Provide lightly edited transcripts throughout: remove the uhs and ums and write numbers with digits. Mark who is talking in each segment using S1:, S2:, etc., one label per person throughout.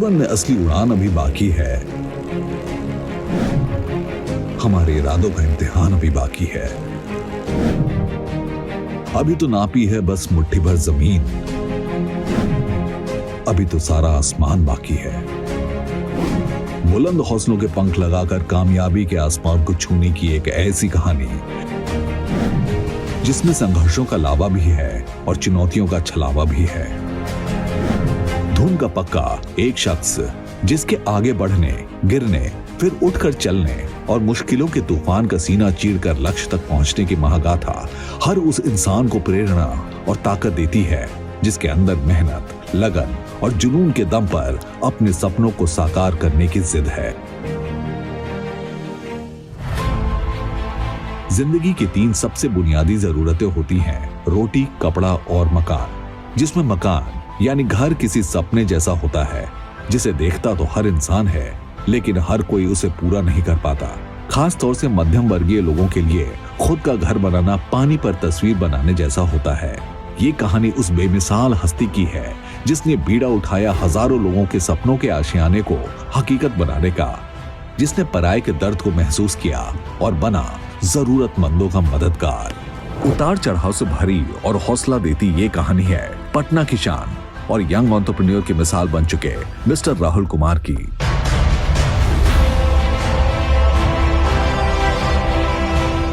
S1: जीवन में असली उड़ान अभी बाकी है। हमारे इरादों का इम्तिहान अभी बाकी है। अभी तो नापी है बस मुट्ठी भर जमीन, अभी तो सारा आसमान बाकी है। बुलंद हौसलों के पंख लगाकर कामयाबी के आसमान को छूने की एक ऐसी कहानी जिसमें संघर्षों का लावा भी है और चुनौतियों का छलावा भी है। धुन का पक्का एक शख्स जिसके आगे बढ़ने, गिरने, फिर उठकर चलने और मुश्किलों के तूफान का सीना चीरकर लक्ष्य तक पहुंचने की महागाथा हर उस इंसान को प्रेरणा और ताकत देती है जिसके अंदर मेहनत, लगन और जुनून के दम पर अपने सपनों को साकार करने की जिद है। जिंदगी की 3 सबसे बुनियादी जरूरतें होती हैं, रोटी, कपड़ा और मकान। जिसमें मकान यानी घर किसी सपने जैसा होता है जिसे देखता तो हर इंसान है, लेकिन हर कोई उसे पूरा नहीं कर पाता। खास तौर से मध्यम वर्गीय लोगों के लिए खुद का घर बनाना पानी पर तस्वीर बनाने जैसा होता है। ये कहानी उस बेमिसाल हस्ती की है जिसने बीड़ा उठाया हजारों लोगों के सपनों के आशियाने को हकीकत बनाने का, जिसने पराये के दर्द को महसूस किया और बना जरूरतमंदों का मददगार। उतार चढ़ाव से भरी और हौसला देती ये कहानी है पटना की शान और यंग एंटरप्रेन्योर की मिसाल बन चुके मिस्टर राहुल कुमार की।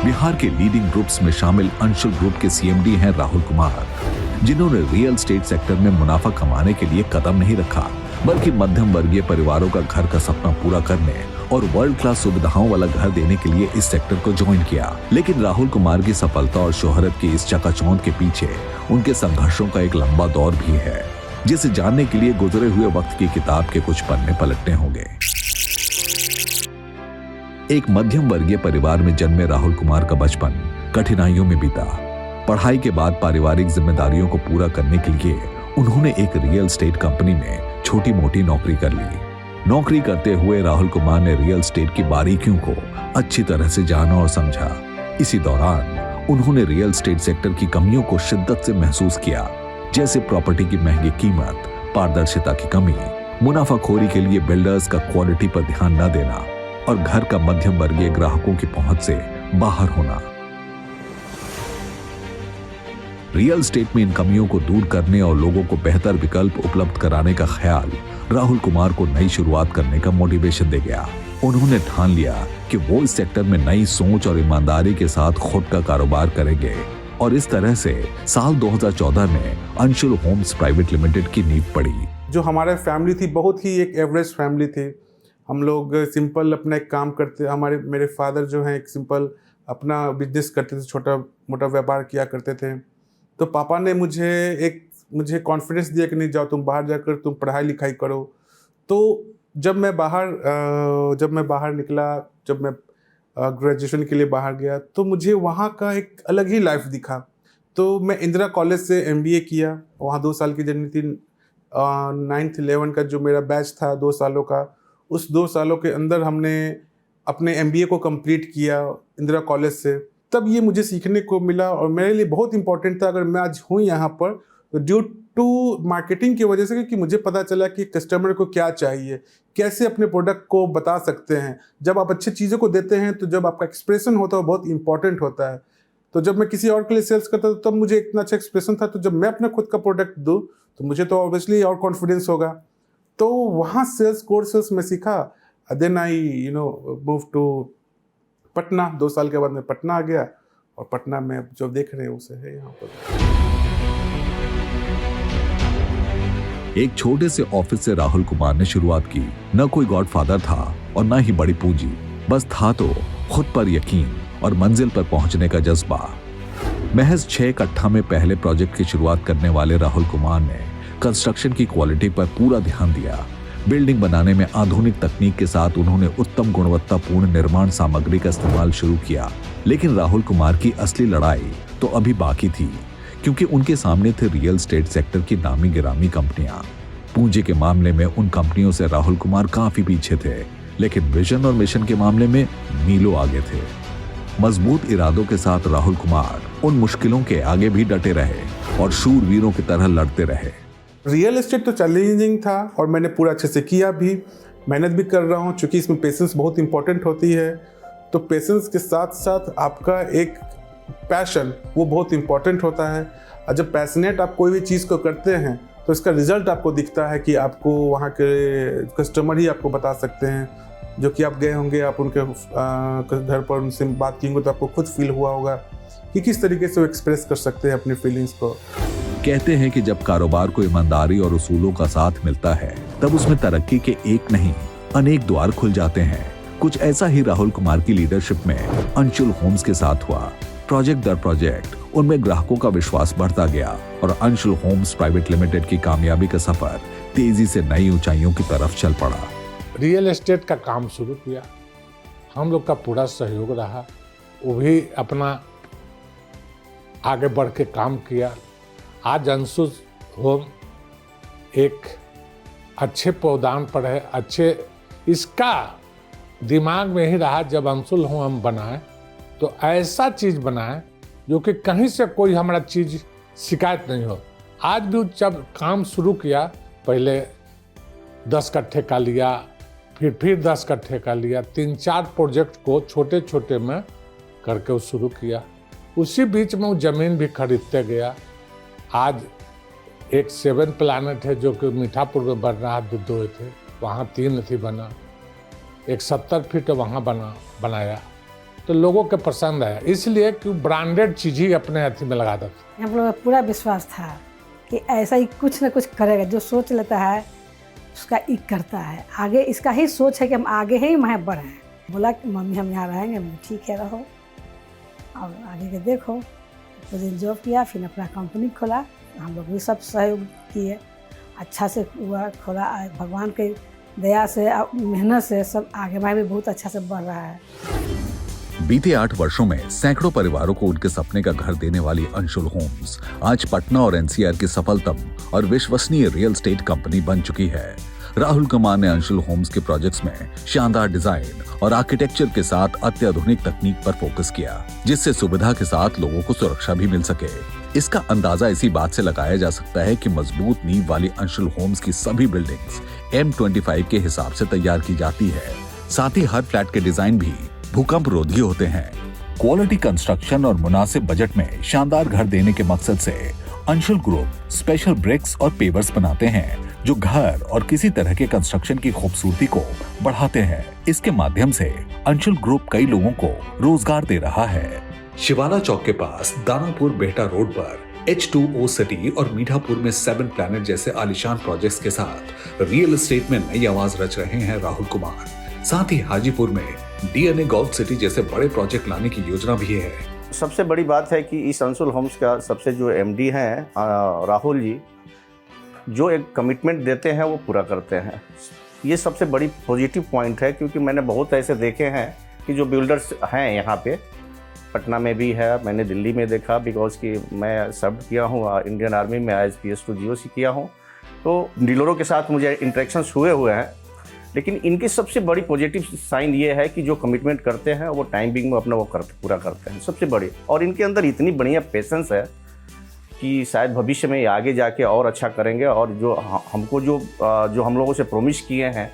S1: बिहार के लीडिंग ग्रुप्स में शामिल अंशुल ग्रुप के सीएमडी हैं राहुल कुमार, जिन्होंने रियल एस्टेट सेक्टर में मुनाफा कमाने के लिए कदम नहीं रखा, बल्कि मध्यम वर्गीय परिवारों का घर का सपना पूरा करने और वर्ल्ड क्लास सुविधाओं वाला घर देने के लिए इस सेक्टर को ज्वाइन किया। लेकिन राहुल कुमार की सफलता और शोहरत की इस चकाचौंध के पीछे उनके संघर्षों का एक लंबा दौर भी है, जिसे जानने के लिए गुजरे हुए वक्त की किताब के कुछ पन्ने पलटने होंगे। एक मध्यम वर्गीय परिवार में जन्मे राहुल कुमार का बचपन कठिनाइयों में बीता। पढ़ाई के बाद पारिवारिक जिम्मेदारियों को पूरा करने के लिए उन्होंने एक रियल एस्टेट कंपनी में छोटी मोटी नौकरी कर ली। नौकरी करते हुए राहुल कुमार ने रियल एस्टेट की बारीकियों को अच्छी तरह से जाना और समझा। इसी दौरान उन्होंने रियल एस्टेट सेक्टर की कमियों को शिद्दत से महसूस किया, जैसे प्रॉपर्टी की महंगी कीमत, पारदर्शिता की कमी, मुनाफाखोरी के लिए बिल्डर्स का क्वालिटी पर ध्यान न देना और घर का मध्यम वर्गीय ग्राहकों की पहुंच से बाहर होना। रियल एस्टेट में इन कमियों को दूर करने और लोगों को बेहतर विकल्प उपलब्ध कराने का ख्याल राहुल कुमार को नई शुरुआत करने का मोटिवेशन दे गया। उन्होंने ठान लिया कि वो इस सेक्टर में नई सोच और ईमानदारी के साथ खुद का कारोबार करेंगे और इस तरह से साल 2014 में अंशुल होम्स प्राइवेट लिमिटेड की नींव पड़ी।
S2: जो हमारा फैमिली थी बहुत ही एक एवरेज फैमिली थी। हम लोग सिंपल अपना एक काम करते, मेरे फादर जो हैं एक सिंपल अपना बिजनेस करते थे, छोटा मोटा व्यापार किया करते थे। तो पापा ने मुझे कॉन्फिडेंस दिया कि नहीं जाओ तुम बाहर जाकर तुम पढ़ाई लिखाई करो। तो जब मैं बाहर निकला, जब मैं ग्रेजुएशन के लिए बाहर गया तो मुझे वहाँ का एक अलग ही लाइफ दिखा। तो मैं इंदिरा कॉलेज से MBA किया, वहाँ 2 साल की जर्नी थी। 9th 11 का जो मेरा बैच था 2 सालों का, उस 2 सालों के अंदर हमने अपने MBA को कंप्लीट किया इंदिरा कॉलेज से। तब ये मुझे सीखने को मिला और मेरे लिए बहुत इंपॉर्टेंट था। अगर मैं आज हूँ यहाँ पर तो ड्यू टू मार्केटिंग की वजह से, क्योंकि मुझे पता चला कि कस्टमर को क्या चाहिए, कैसे अपने प्रोडक्ट को बता सकते हैं। जब आप अच्छी चीज़ों को देते हैं तो जब आपका एक्सप्रेशन होता है वो बहुत इंपॉर्टेंट होता है। तो जब मैं किसी और के लिए सेल्स करता था तब मुझे इतना अच्छा एक्सप्रेशन था, तो जब मैं अपना खुद का प्रोडक्ट दूँ तो मुझे तो ऑब्वियसली और कॉन्फिडेंस होगा। तो वहाँ कोर सेल्स में सीखा। Then I move to Patna. 2 साल के बाद मैं पटना आ गया और पटना में जो देख रहे हैं उसे है यहाँ पर।
S1: एक छोटे से ऑफिस से राहुल कुमार ने शुरुआत की। न कोई गॉडफादर था और न ही बड़ी पूंजी, बस था तो खुद पर यकीन और मंजिल पर पहुंचने का जज्बा। महज 6 कट्ठा में पहले प्रोजेक्ट की शुरुआत करने वाले राहुल कुमार ने कंस्ट्रक्शन की क्वालिटी पर पूरा ध्यान दिया। बिल्डिंग बनाने में आधुनिक तकनीक के साथ उन्होंने उत्तम गुणवत्तापूर्ण निर्माण सामग्री का इस्तेमाल शुरू किया। लेकिन राहुल कुमार की असली लड़ाई तो अभी बाकी थी, क्योंकि उनके सामने थे रियल एस्टेट सेक्टर की नामी गिरामी कंपनियां। पूंजी के मामले में उन कंपनियों से राहुल कुमार काफी पीछे थे, लेकिन विजन और मिशन के मामले में मीलों आगे थे। मजबूत इरादों के साथ राहुल कुमार उन मुश्किलों के आगे भी डटे रहे और शूरवीरों की तरह लड़ते रहे।
S2: रियल एस्टेट तो चैलेंजिंग था और मैंने पूरा अच्छे से किया भी, मेहनत भी कर रहा हूँ, चूँकि इसमें पेशेंस बहुत इंपॉर्टेंट होती है। तो पेशेंस के साथ साथ आपका एक पैशन वो बहुत इंपॉर्टेंट होता है। और जब पैशनेट आप कोई भी चीज़ को करते हैं तो इसका रिजल्ट आपको दिखता है कि आपको वहाँ के कस्टमर ही आपको बता सकते हैं, जो कि आप गए होंगे, आप उनके घर पर उनसे बात की होंगे तो आपको खुद फील हुआ होगा कि किस तरीके से वो एक्सप्रेस कर सकते हैं अपनी फीलिंग्स को।
S1: कहते हैं कि जब कारोबार को ईमानदारी और उसूलों का साथ मिलता है तब उसमें तरक्की के एक नहीं अनेक द्वार खुल जाते हैं। कुछ ऐसा ही राहुल कुमार की लीडरशिप में अंशुल होम्स के साथ हुआ। प्रोजेक्ट दर प्रोजेक्ट उनमें ग्राहकों का विश्वास बढ़ता गया और अंशुल होम्स प्राइवेट लिमिटेड की कामयाबी का सफर तेजी से नई ऊंचाइयों की तरफ चल पड़ा।
S3: रियल एस्टेट का काम शुरू किया, हम लोग का पूरा सहयोग रहा, वो भी अपना आगे बढ़ के काम किया। आज अंशुल होम एक अच्छे पौधान पर है, अच्छे इसका दिमाग में ही रहा जब अंशुल होम हम बनाए तो ऐसा चीज़ बनाए जो कि कहीं से कोई हमारा चीज़ शिकायत नहीं हो। आज भी जब काम शुरू किया, पहले 10 कट्ठे का लिया, फिर 10 कट्ठे का लिया, 3-4 प्रोजेक्ट को छोटे छोटे में करके वो शुरू किया। उसी बीच में वो ज़मीन भी खरीदते गया। आज एक 7 प्लानेट है जो कि मीठापुर में बन रहा है, 2 थे, वहाँ 3 थी बना, एक 70 फीट वहाँ बनाया तो लोगों के पसंद आया, इसलिए कि ब्रांडेड चीज़ ही अपने हाथी में लगाता था।
S4: हम लोगों को पूरा विश्वास था कि ऐसा ही कुछ ना कुछ करेगा, जो सोच लेता है उसका ही करता है। आगे इसका ही सोच है कि हम आगे ही वहाँ बढ़ें। बोला कि मम्मी हम यहाँ रहेंगे, मैं ठीक है रहो और आगे के देखो। कुछ दिन जॉब किया, फिर अपना कंपनी खोला, हम लोग भी सब सहयोग किए, अच्छा से हुआ खोला। भगवान के दया से मेहनत से सब आगे में भी बहुत अच्छा से बढ़ रहा है।
S1: बीते 8 वर्षों में सैकड़ों परिवारों को उनके सपने का घर देने वाली अंशुल होम्स आज पटना और एनसीआर की सफलतम और विश्वसनीय रियल एस्टेट कंपनी बन चुकी है। राहुल कुमार ने अंशुल होम्स के प्रोजेक्ट्स में शानदार डिजाइन और आर्किटेक्चर के साथ अत्याधुनिक तकनीक पर फोकस किया, जिससे सुविधा के साथ लोगों को सुरक्षा भी मिल सके। इसका अंदाजा इसी बात से लगाया जा सकता है कि मजबूत नींव वाली अंशुल होम्स की सभी बिल्डिंग्स M25 के हिसाब से तैयार की जाती है। साथ ही हर फ्लैट के डिजाइन भी भूकंप रोधी होते हैं। क्वालिटी कंस्ट्रक्शन और मुनासिब बजट में शानदार घर देने के मकसद से अंशुल ग्रुप स्पेशल ब्रिक्स और पेवर्स बनाते हैं जो घर और किसी तरह के कंस्ट्रक्शन की खूबसूरती को बढ़ाते हैं। इसके माध्यम से अंशुल ग्रुप कई लोगों को रोजगार दे रहा है। शिवाला चौक के पास दानापुर बेहटा रोड पर H2O सिटी और मीठापुर में 7 प्लैनेट जैसे आलीशान प्रोजेक्ट्स के साथ रियल एस्टेट में नई आवाज रच रहे हैं राहुल कुमार। साथ ही हाजीपुर में DNA गोल्फ सिटी जैसे बड़े प्रोजेक्ट लाने की योजना भी है।
S5: सबसे बड़ी बात है कि इस अंशुल होम्स का सबसे जो MD हैं राहुल जी, जो एक कमिटमेंट देते हैं वो पूरा करते हैं। ये सबसे बड़ी पॉजिटिव पॉइंट है, क्योंकि मैंने बहुत ऐसे देखे हैं कि जो बिल्डर्स हैं यहाँ पे, पटना में भी है, मैंने दिल्ली में देखा, बिकॉज कि मैं सर्व किया हूँ इंडियन आर्मी में एज PS2 GOC किया हूँ, तो डीलरों के साथ मुझे इंटरेक्शंस हुए हैं। लेकिन इनकी सबसे बड़ी पॉजिटिव साइन ये है कि जो कमिटमेंट करते हैं वो टाइम बिंग में अपना वो पूरा करते हैं, सबसे बड़ी। और इनके अंदर इतनी बढ़िया पेशेंस है कि शायद भविष्य में आगे जाके और अच्छा करेंगे, और जो हमको जो हम लोगों से प्रॉमिस किए हैं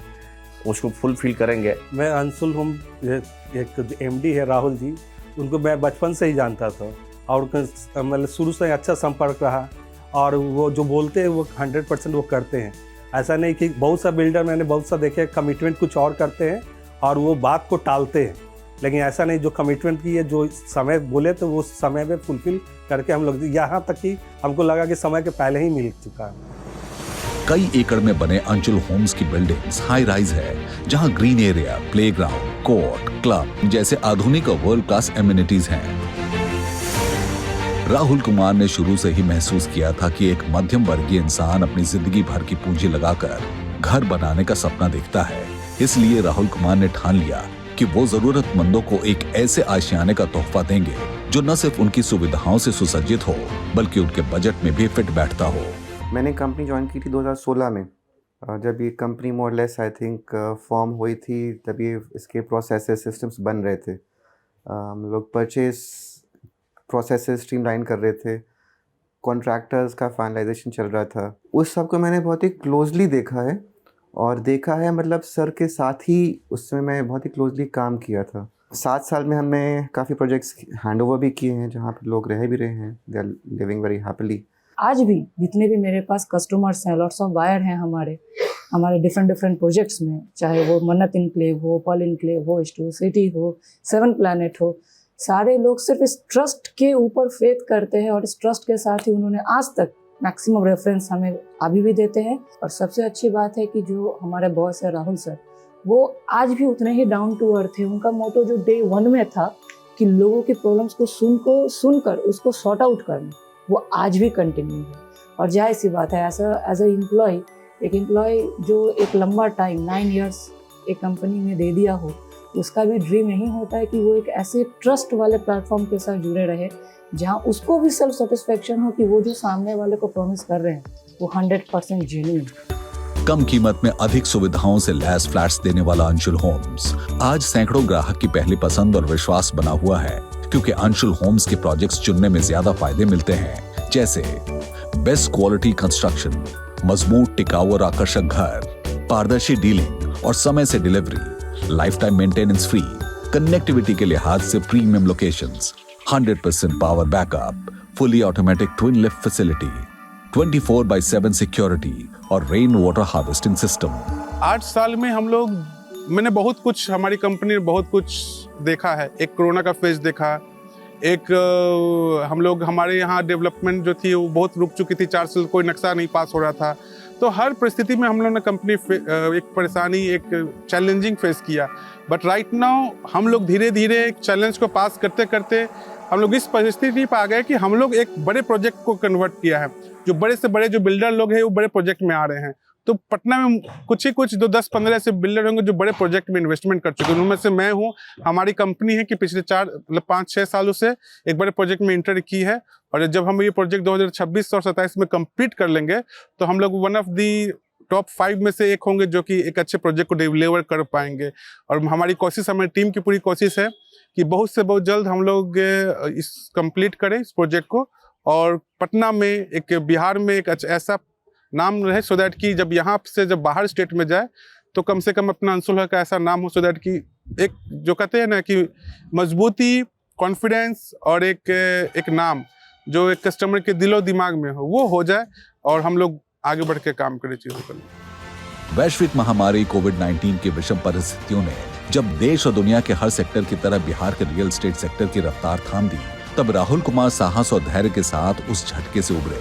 S5: उसको फुलफिल करेंगे।
S6: मैं अंशुल होम एक MD है राहुल जी, उनको मैं बचपन से ही जानता था और मतलब शुरू से अच्छा संपर्क रहा, और वो जो बोलते हैं वो 100% वो करते हैं। ऐसा नहीं कि बहुत सा बिल्डर मैंने बहुत सा देखे कमिटमेंट कुछ और करते हैं और वो बात को टालते हैं, लेकिन ऐसा नहीं, जो कमिटमेंट की है, जो समय बोले तो वो समय में फुलफिल करके हम लोग, यहाँ तक कि हमको लगा कि समय के पहले ही मिल चुका है।
S1: कई एकड़ में बने अंशुल होम्स की बिल्डिंग्स हाई राइज है, जहां green area, playground, court, club जैसे आधुनिक और वर्ल्ड क्लास एमिनिटीज हैं। राहुल कुमार ने शुरू से ही महसूस किया था कि एक मध्यम वर्गीय इंसान अपनी जिंदगी भर की पूंजी लगाकर घर बनाने का सपना देखता है। इसलिए राहुल कुमार ने ठान लिया कि वो जरूरतमंदों को एक ऐसे आशियाने का तोहफा देंगे जो न सिर्फ उनकी सुविधाओं से सुसज्जित हो, बल्कि उनके बजट में भी फिट बैठता हो।
S7: मैंने कंपनी ज्वाइन की थी 2016 में, जब ये company more less I think form हुई थी, तब ये इसके प्रोसेसेस सिस्टम्स बन रहे थे। हम लोग परचेस प्रोसेसेस स्ट्रीमलाइन कर रहे थे, कॉन्ट्रैक्टर्स का फाइनलाइजेशन चल रहा था, उस सब को मैंने बहुत ही क्लोजली देखा है मतलब सर के साथ ही उसमें मैं बहुत ही क्लोजली काम किया था। 7 साल में हमने काफ़ी प्रोजेक्ट्स हैंड ओवर भी किए हैं जहाँ पे लोग रह भी रहे हैं, they are living very happily.
S8: आज भी जितने भी मेरे पास कस्टमर्स हैं, लॉट्स ऑफ बायर हैं हमारे डिफरेंट प्रोजेक्ट्स में, चाहे वो मन्नत इनक्लेव हो, पॉल इनक्लेव हो, स्टू सिटी हो, 7 प्लैनेट हो, सारे लोग सिर्फ इस ट्रस्ट के ऊपर फेथ करते हैं और इस ट्रस्ट के साथ ही उन्होंने आज तक मैक्सिमम रेफरेंस हमें अभी भी देते हैं। और सबसे अच्छी बात है कि जो हमारे बॉस है राहुल सर, वो आज भी उतने ही डाउन टू अर्थ है। उनका मोटो जो डे 1 में था कि लोगों की प्रॉब्लम्स को सुनकर उसको सॉर्ट आउट करना, वो आज भी कंटिन्यू है। और जाहिर सी बात है एज अ एम्प्लॉय, एक एम्प्लॉय जो एक लंबा टाइम 9 इयर्स एक कंपनी में दे दिया हो, उसका भी ड्रीम यही होता है कि वो एक ऐसे ट्रस्ट वाले प्लेटफॉर्म के साथ जुड़े रहे जहां उसको भी सेल्फ सेटिस्फेक्शन हो कि वो जो सामने वाले को प्रॉमिस कर रहे हैं वो 100% जेन्युइन।
S1: कम कीमत में अधिक सुविधाओं से लैस फ्लैट्स देने वाला अंशुल होम्स आज सैकड़ों ग्राहक की पहली पसंद और विश्वास बना हुआ है, क्योंकि अंशुल होम्स के प्रोजेक्ट्स चुनने में ज्यादा फायदे मिलते हैं, जैसे बेस्ट क्वालिटी कंस्ट्रक्शन, मजबूत टिकाऊ और आकर्षक घर, पारदर्शी डीलिंग और समय से delivery, life time maintenance free, connectivity के लिहाज से premium locations, 100% power backup, fully automatic twin lift facility, 24/7 security और रेन वाटर हार्वेस्टिंग सिस्टम।
S2: 8 साल में मैंने बहुत कुछ, हमारी कंपनी ने बहुत कुछ देखा है। एक कोरोना का फेज देखा, एक हमारे यहाँ डेवलपमेंट जो थी वो बहुत रुक चुकी थी, 4 साल कोई नक्शा नहीं पास हो रहा था। तो हर परिस्थिति में हम लोग ने कंपनी एक परेशानी, एक चैलेंजिंग फेस किया। बट राइट नाउ हम लोग धीरे धीरे एक चैलेंज को पास करते करते हम लोग इस परिस्थिति पर आ गए कि हम लोग एक बड़े प्रोजेक्ट को कन्वर्ट किया है। जो बड़े से बड़े जो बिल्डर लोग हैं वो बड़े प्रोजेक्ट में आ रहे हैं। तो पटना में कुछ जो 10-15 ऐसे बिल्डर होंगे जो बड़े प्रोजेक्ट में इन्वेस्टमेंट कर चुके हैं, उनमें से मैं हूँ। हमारी कंपनी है कि पिछले 5-6 सालों से एक बड़े प्रोजेक्ट में इंटर की है, और जब हम ये प्रोजेक्ट 2026 और 27 में कंप्लीट कर लेंगे तो हम लोग वन ऑफ दी टॉप 5 में से एक होंगे जो कि एक अच्छे प्रोजेक्ट को डिलीवर कर पाएंगे। और हमारी कोशिश, हमारी टीम की पूरी कोशिश है कि बहुत से बहुत जल्द हम लोग इस कंप्लीट करें इस प्रोजेक्ट को, और पटना में एक, बिहार में एक ऐसा नाम रहे, सो दैट कि जब यहाँ से जब बाहर स्टेट में जाए तो कम से कम अपना अंशुल का ऐसा नाम हो, सो दैट कि एक जो कहते हैं ना कि मजबूती, कॉन्फिडेंस और एक नाम जो एक कस्टमर के दिलो दिमाग में हो, वो हो जाए और हम लोग आगे बढ़ के काम करें चीजों पर।
S1: वैश्विक महामारी कोविड-19 की विषम परिस्थितियों ने जब देश और दुनिया के हर सेक्टर की तरह बिहार के रियल एस्टेट सेक्टर की रफ्तार थाम दी, तब राहुल कुमार साहस और धैर्य के साथ उस झटके से उभरे।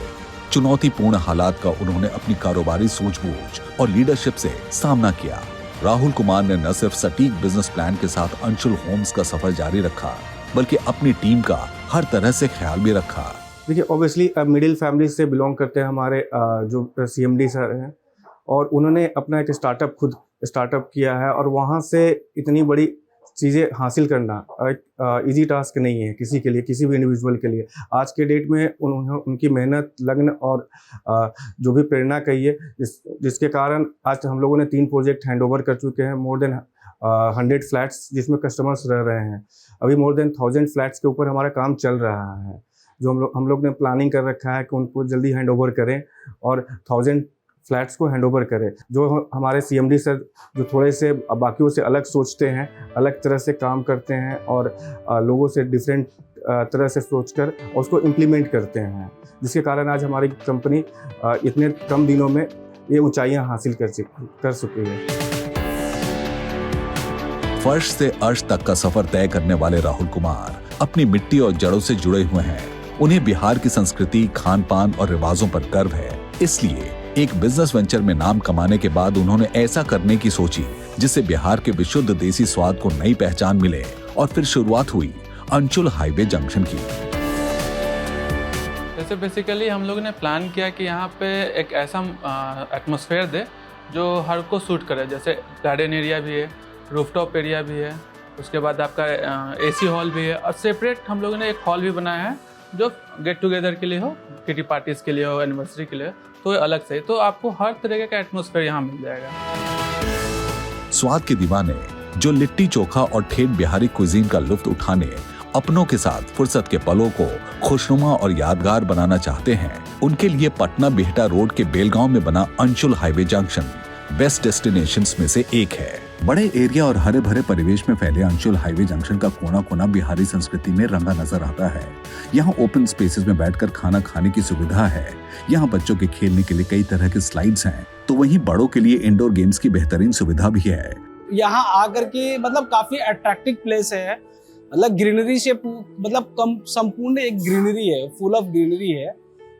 S1: चुनौतीपूर्ण हालात का उन्होंने अपनी कारोबारी सूझबूझ और लीडरशिप से सामना किया। राहुल कुमार ने न सिर्फ सटीक बिजनेस प्लान के साथ अंशुल होम्स का सफर जारी रखा, बल्कि अपनी टीम का हर तरह से ख्याल भी रखा।
S6: देखिए, ऑब्वियसली मिडिल फैमिली से बिलोंग करते हैं हमारे जो CMD सर हैं, और उन्होंने अपना एक स्टार्टअप किया है, और वहाँ से इतनी बड़ी चीज़ें हासिल करना एक इजी टास्क नहीं है किसी के लिए, किसी भी इंडिविजुअल के लिए। आज के डेट में उनकी मेहनत, लगन और जो भी प्रेरणा कहिए, जिसके कारण आज हम लोगों ने 3 प्रोजेक्ट हैंडओवर कर चुके हैं, मोर देन 100 फ्लैट्स जिसमें कस्टमर्स रह रहे हैं। अभी मोर देन 1000 फ्लैट्स के ऊपर हमारा काम चल रहा है, जो हम लोग ने प्लानिंग कर रखा है कि उनको जल्दी हैंडओवर करें और 1000 फ्लैट्स को हैंडओवर करें। जो हमारे CMD सर जो थोड़े से बाकियों से अलग सोचते हैं, अलग तरह से काम करते हैं, और लोगों से डिफरेंट तरह से सोचकर उसको इम्प्लीमेंट करते हैं, जिसके कारण आज हमारी कंपनी इतने कम दिनों में ये ऊंचाइयां हासिल कर चुकी है।
S1: फर्श से अर्श तक का सफर तय करने वाले राहुल कुमार अपनी मिट्टी और जड़ों से जुड़े हुए हैं। उन्हें बिहार की संस्कृति, खान पान और रिवाजों पर गर्व है। इसलिए एक बिजनेस वेंचर में नाम कमाने के बाद उन्होंने ऐसा करने की सोची जिससे बिहार के विशुद्ध देसी स्वाद को नई पहचान मिले, और फिर शुरुआत हुई अंशुल हाईवे जंक्शन की।
S9: जैसे बेसिकली हम लोगों ने प्लान किया कि यहाँ पे एक ऐसा एटमॉस्फेयर दे जो हर को सूट करे। जैसे गार्डन एरिया भी है, रूफटॉप एरिया भी है, उसके बाद आपका AC हॉल भी है, और सेपरेट हम लोगों ने एक हॉल भी बनाया है जो गेट टुगेदर के लिए हो, किटी पार्टीज के लिए हो, एनिवर्सरी के लिए, तो अलग से। तो आपको हर तरह का एटमॉस्फेयर यहाँ मिल जाएगा।
S1: स्वाद के दीवाने जो लिट्टी चोखा और ठेठ बिहारी कुजीन का लुत्फ उठाने अपनों के साथ फुर्सत के पलों को खुशनुमा और यादगार बनाना चाहते हैं, उनके लिए पटना बिहटा रोड के बेलगांव में बना Anshul highway junction best destinations में से एक है। बड़े एरिया और हरे भरे परिवेश में फैले अंशुल हाईवे जंक्शन का कोना कोना बिहारी संस्कृति में रंगा नजर आता है। यहाँ ओपन स्पेसेस में बैठकर खाना खाने की सुविधा है। यहाँ बच्चों के खेलने के लिए कई तरह के स्लाइड्स हैं, तो वहीं बड़ों के लिए इंडोर गेम्स की बेहतरीन सुविधा भी है।
S10: यहाँ आकर के मतलब काफी अट्रैक्टिव प्लेस है, मतलब ग्रीनरी से मतलब कम संपूर्ण एक ग्रीनरी है, फुल ऑफ ग्रीनरी है।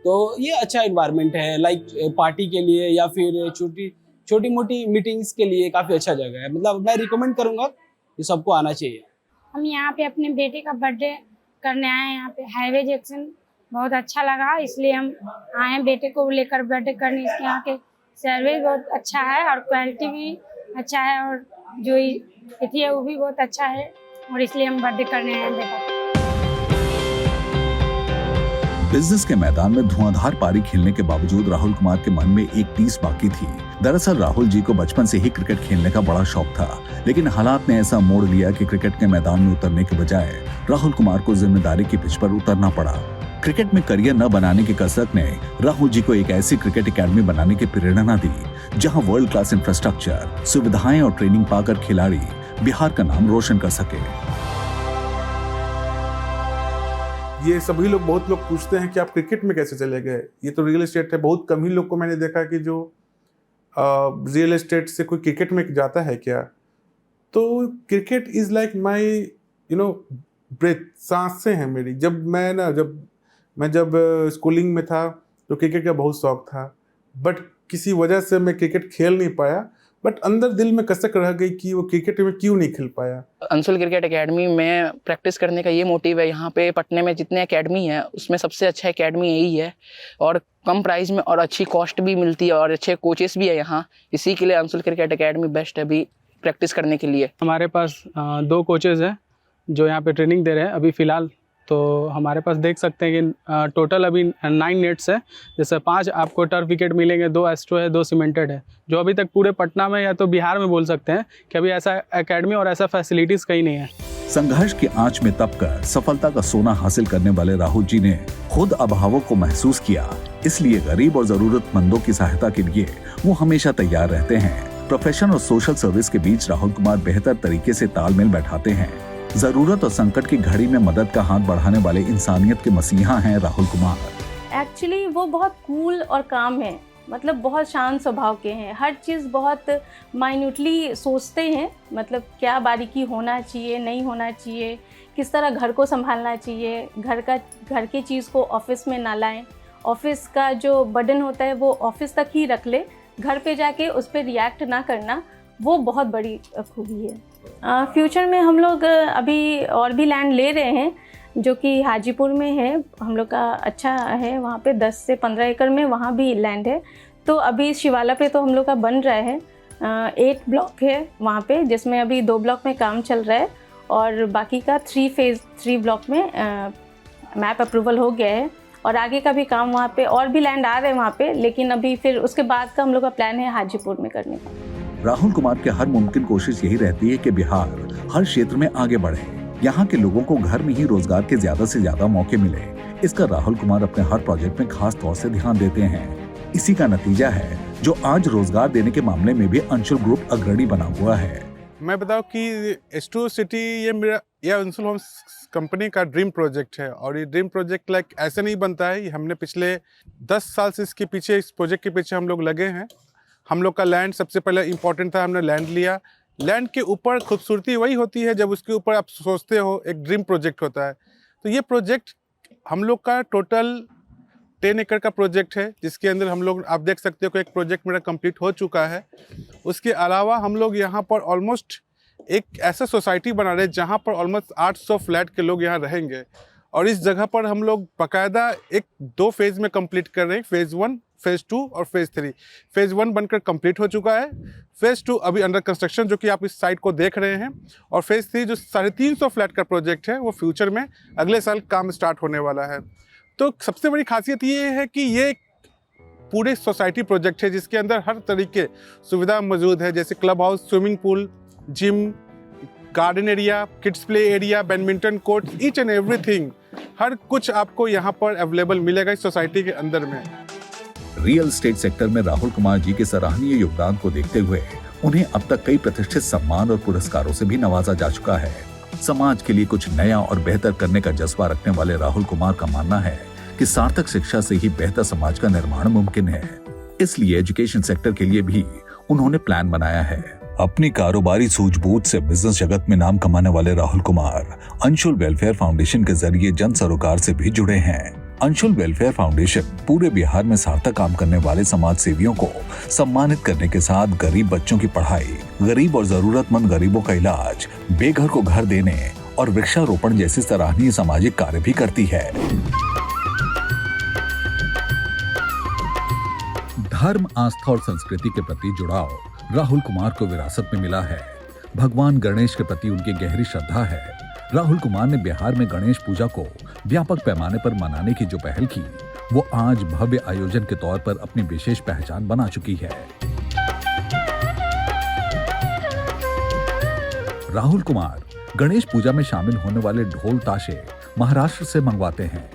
S10: तो ये अच्छा एनवायरनमेंट है, लाइक पार्टी के लिए या फिर छोटी मोटी मीटिंग्स के लिए काफी अच्छा जगह है। मतलब मैं रिकमेंड करूंगा कि सबको आना चाहिए।
S11: हम यहाँ पे अपने बेटे का बर्थडे करने आए हैं। यहाँ पे हाईवे जंक्शन बहुत अच्छा लगा, इसलिए हम आए हैं बेटे को लेकर बर्थडे करने। इसके यहाँ के सर्विस बहुत अच्छा है और क्वालिटी भी अच्छा है और जो इति है वो भी बहुत अच्छा है और इसलिए हम बर्थडे करने आए हैं बेटा।
S1: बिजनेस के मैदान में धुआंधार पारी खेलने के बावजूद राहुल कुमार के मन में एक टीस बाकी थी। दरअसल राहुल जी को बचपन से ही क्रिकेट खेलने का बड़ा शौक था, लेकिन हालात ने ऐसा मोड़ लिया कि क्रिकेट के मैदान में उतरने के बजाय राहुल कुमार को जिम्मेदारी की पिच पर उतरना पड़ा। क्रिकेट में करियर न बनाने की कसरत ने राहुल जी को एक ऐसी क्रिकेट एकेडमी बनाने की प्रेरणा दी, जहां वर्ल्ड क्लास इंफ्रास्ट्रक्चर, सुविधाएं और ट्रेनिंग पाकर खिलाड़ी बिहार का नाम रोशन कर सके।
S2: ये सभी लोग, बहुत लोग पूछते हैं कि आप क्रिकेट में कैसे चले गए। ये तो रियल एस्टेट है। बहुत कम ही लोग को मैंने देखा कि जो रियल एस्टेट से कोई क्रिकेट में जाता है क्या। तो cricket is like my breath, सांसें हैं मेरी। जब मैं स्कूलिंग में था तो क्रिकेट का बहुत शौक था, बट किसी वजह से मैं क्रिकेट खेल नहीं पाया। बट अंदर दिल में कसक रह गई कि वो क्रिकेट में क्यों नहीं खेल पाया।
S12: अंशुल क्रिकेट एकेडमी में प्रैक्टिस करने का ये मोटिव है। यहाँ पे पटने में जितने एकेडमी है उसमें सबसे अच्छा एकेडमी यही है और कम प्राइस में और अच्छी कॉस्ट भी मिलती है और अच्छे कोचेस भी है यहाँ। इसी के लिए अंशुल क्रिकेट एकेडमी बेस्ट है अभी प्रैक्टिस करने के लिए।
S9: हमारे पास 2 कोचेज़ हैं जो यहाँ पे ट्रेनिंग दे रहे हैं अभी फ़िलहाल। तो हमारे पास देख सकते हैं कि टोटल अभी 9 नेट्स है, जैसे 5 आपको टर्फ विकेट मिलेंगे, 2 एस्ट्रो है, 2 सीमेंटेड है, जो अभी तक पूरे पटना में या तो बिहार में बोल सकते हैं कि अभी ऐसा एकेडमी और ऐसा फैसिलिटीज़ कहीं नहीं है।
S1: संघर्ष की आंच में तपकर सफलता का सोना हासिल करने वाले राहुल जी ने खुद अभावों को महसूस किया, इसलिए गरीब और जरूरतमंदों की सहायता के लिए वो हमेशा तैयार रहते हैं। प्रोफेशन और सोशल सर्विस के बीच राहुल कुमार बेहतर तरीके से तालमेल बैठाते हैं। जरूरत और संकट की घड़ी में मदद का हाथ बढ़ाने वाले इंसानियत के मसीहा हैं राहुल कुमार।
S13: एक्चुअली वो बहुत कूल और काम है, मतलब बहुत शांत स्वभाव के हैं। हर चीज़ बहुत माइन्यूटली सोचते हैं, मतलब क्या बारीकी होना चाहिए, नहीं होना चाहिए, किस तरह घर को संभालना चाहिए, घर की चीज़ को ऑफिस में ना लाएं, ऑफिस का जो बर्डन होता है वो ऑफिस तक ही रख ले, घर पे जाके उस पर रिएक्ट ना करना, वो बहुत बड़ी खूबी है। फ्यूचर में हम लोग अभी और भी लैंड ले रहे हैं जो कि हाजीपुर में है, हम लोग का अच्छा है, वहाँ पे 10 से 15 एकड़ में वहाँ भी लैंड है। तो अभी शिवाला पे तो हम लोग का बन रहा है, 8 ब्लॉक है वहाँ पे, जिसमें अभी 2 ब्लॉक में काम चल रहा है और बाकी का 3 ब्लॉक में मैप अप्रूवल हो गया है और आगे का भी काम वहाँ पे और भी लैंड आ रहे हैं वहाँ पे, लेकिन अभी फिर उसके बाद का हम लोग का प्लान है हाजीपुर में करने का।
S1: राहुल कुमार की हर मुमकिन कोशिश यही रहती है कि बिहार हर क्षेत्र में आगे बढ़े, यहाँ के लोगों को घर में ही रोजगार के ज्यादा से ज्यादा मौके मिले। इसका राहुल कुमार अपने हर प्रोजेक्ट में खास तौर से ध्यान देते हैं। इसी का नतीजा है जो आज रोजगार देने के मामले में भी अंशुल ग्रुप अग्रणी बना हुआ है।
S2: मैं बताऊं कि S2 सिटी ये अंशुल होम्स कंपनी का ड्रीम प्रोजेक्ट है और ये ड्रीम प्रोजेक्ट लाइक ऐसे नहीं बनता है। ये हमने पिछले 10 साल से इसके पीछे, इस प्रोजेक्ट के पीछे हम लोग लगे हैं। हम लोग का लैंड सबसे पहले इम्पोर्टेंट था, हमने लैंड लिया। लैंड के ऊपर खूबसूरती वही होती है जब उसके ऊपर आप सोचते हो एक ड्रीम प्रोजेक्ट होता है। तो ये प्रोजेक्ट हम लोग का टोटल 10 एकड़ का प्रोजेक्ट है, जिसके अंदर हम लोग, आप देख सकते हो कि एक प्रोजेक्ट मेरा कंप्लीट हो चुका है। उसके अलावा हम लोग यहाँ पर ऑलमोस्ट एक ऐसा सोसाइटी बना रहे हैं जहाँ पर ऑलमोस्ट 800 फ्लैट के लोग यहाँ रहेंगे और इस जगह पर हम लोग बाकायदा 2 फेज़ में कंप्लीट कर रहे हैं, फेज़ 1, फेज़ 2 और फेज़ 3। फेज़ 1 बनकर कंप्लीट हो चुका है, फेज़ 2 अभी अंडर कंस्ट्रक्शन, जो कि आप इस साइट को देख रहे हैं, और फेज़ 3 जो 350 फ्लैट का प्रोजेक्ट है वो फ्यूचर में अगले साल काम स्टार्ट होने वाला है। तो सबसे बड़ी खासियत ये है कि ये पूरे सोसाइटी प्रोजेक्ट है जिसके अंदर हर तरीके सुविधा मौजूद है, जैसे club house, swimming pool, gym, garden area, kids play area, badminton court, each and everything, हर कुछ आपको यहाँ पर अवेलेबल मिलेगा इस सोसाइटी के अंदर में।
S1: रियल एस्टेट सेक्टर में राहुल कुमार जी के सराहनीय योगदान को देखते हुए उन्हें अब तक कई प्रतिष्ठित सम्मान और पुरस्कारों से भी नवाजा जा चुका है। समाज के लिए कुछ नया और बेहतर करने का जज्बा रखने वाले राहुल कुमार का मानना है कि सार्थक शिक्षा से ही बेहतर समाज का निर्माण मुमकिन है। इसलिए एजुकेशन सेक्टर के लिए भी उन्होंने प्लान बनाया है। अपनी कारोबारी सूझबूझ से बिजनेस जगत में नाम कमाने वाले राहुल कुमार अंशुल वेलफेयर फाउंडेशन के जरिए जन सरोकार से भी जुड़े हैं। अंशुल वेलफेयर फाउंडेशन पूरे बिहार में सार्थक काम करने वाले समाज सेवियों को सम्मानित करने के साथ गरीब बच्चों की पढ़ाई, गरीब और जरूरतमंद गरीबों का इलाज, बेघर को घर देने और वृक्षारोपण जैसे सराहनीय सामाजिक कार्य भी करती है। धर्म, आस्था और संस्कृति के प्रति जुड़ाव राहुल कुमार को विरासत में मिला है। भगवान गणेश के प्रति उनकी गहरी श्रद्धा है। राहुल कुमार ने बिहार में गणेश पूजा को व्यापक पैमाने पर मनाने की जो पहल की, वो आज भव्य आयोजन के तौर पर अपनी विशेष पहचान बना चुकी है। राहुल कुमार गणेश पूजा में शामिल होने वाले ढोल ताशे महाराष्ट्र से मंगवाते हैं।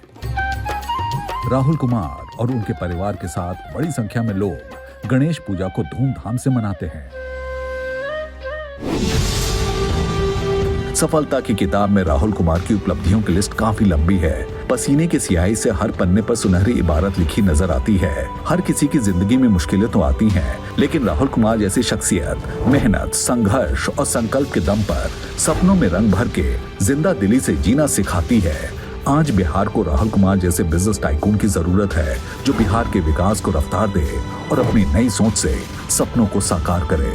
S1: राहुल कुमार और उनके परिवार के साथ बड़ी संख्या में लोग गणेश पूजा को धूमधाम से मनाते हैं। सफलता की किताब में राहुल कुमार की उपलब्धियों की लिस्ट काफी लंबी है। पसीने की स्याही से हर पन्ने पर सुनहरी इबारत लिखी नजर आती है। हर किसी की जिंदगी में मुश्किलें तो आती हैं, लेकिन राहुल कुमार जैसी शख्सियत मेहनत, संघर्ष और संकल्प के दम पर सपनों में रंग भर के जिंदा दिली से जीना सिखाती है। आज बिहार को राहुल कुमार जैसे बिजनेस टाइकून की जरूरत है, जो बिहार के विकास को रफ्तार दे और अपनी नई सोच से सपनों को साकार करे।